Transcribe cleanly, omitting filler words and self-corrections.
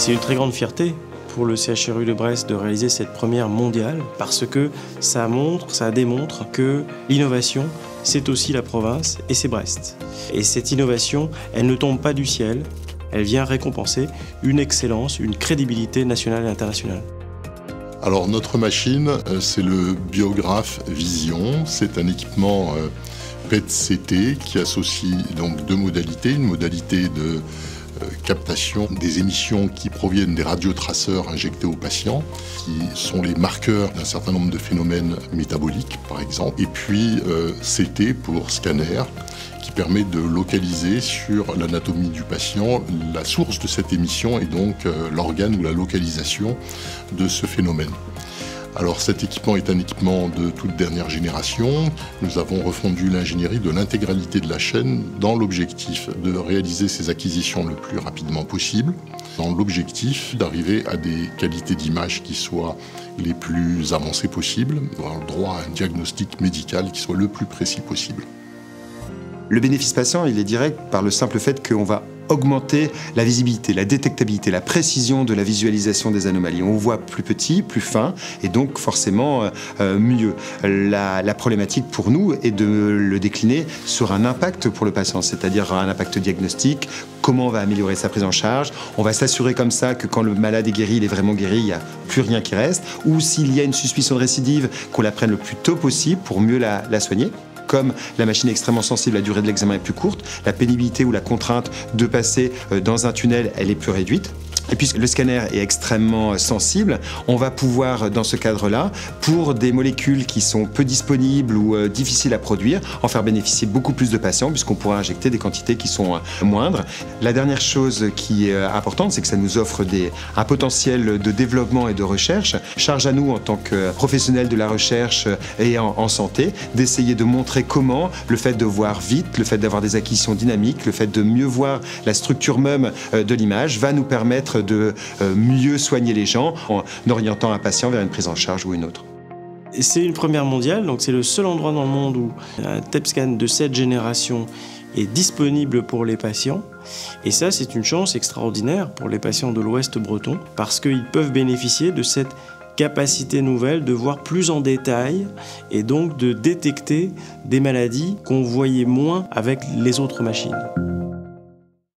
C'est une très grande fierté pour le CHRU de Brest de réaliser cette première mondiale parce que ça démontre que l'innovation, c'est aussi la province et c'est Brest. Et cette innovation, elle ne tombe pas du ciel, elle vient récompenser une excellence, une crédibilité nationale et internationale. Alors notre machine, c'est le Biograph Vision. C'est un équipement PET-CT qui associe donc deux modalités. Une modalité de captation des émissions qui proviennent des radiotraceurs injectés aux patients, qui sont les marqueurs d'un certain nombre de phénomènes métaboliques, par exemple. Et puis CT pour scanner, qui permet de localiser sur l'anatomie du patient la source de cette émission et donc l'organe ou la localisation de ce phénomène. Alors cet équipement est un équipement de toute dernière génération. Nous avons refondu l'ingénierie de l'intégralité de la chaîne dans l'objectif de réaliser ces acquisitions le plus rapidement possible, dans l'objectif d'arriver à des qualités d'image qui soient les plus avancées possibles, avoir le droit à un diagnostic médical qui soit le plus précis possible. Le bénéfice patient, il est direct par le simple fait qu'on va augmenter la visibilité, la détectabilité, la précision de la visualisation des anomalies. On voit plus petit, plus fin et donc forcément mieux. La problématique pour nous est de le décliner sur un impact pour le patient, c'est-à-dire un impact diagnostique, comment on va améliorer sa prise en charge. On va s'assurer comme ça que quand le malade est guéri, il est vraiment guéri, il n'y a plus rien qui reste. Ou s'il y a une suspicion de récidive, qu'on la prenne le plus tôt possible pour mieux la soigner. Comme la machine est extrêmement sensible, la durée de l'examen est plus courte, la pénibilité ou la contrainte de passer dans un tunnel, elle est plus réduite. Et puisque le scanner est extrêmement sensible, on va pouvoir, dans ce cadre-là, pour des molécules qui sont peu disponibles ou difficiles à produire, en faire bénéficier beaucoup plus de patients, puisqu'on pourra injecter des quantités qui sont moindres. La dernière chose qui est importante, c'est que ça nous offre un potentiel de développement et de recherche. Charge à nous, en tant que professionnels de la recherche et en santé, d'essayer de montrer comment le fait de voir vite, le fait d'avoir des acquisitions dynamiques, le fait de mieux voir la structure même de l'image va nous permettre de mieux soigner les gens en orientant un patient vers une prise en charge ou une autre. C'est une première mondiale, donc c'est le seul endroit dans le monde où un TEP scan de cette génération est disponible pour les patients. Et ça, c'est une chance extraordinaire pour les patients de l'Ouest breton parce qu'ils peuvent bénéficier de cette capacité nouvelle de voir plus en détail et donc de détecter des maladies qu'on voyait moins avec les autres machines.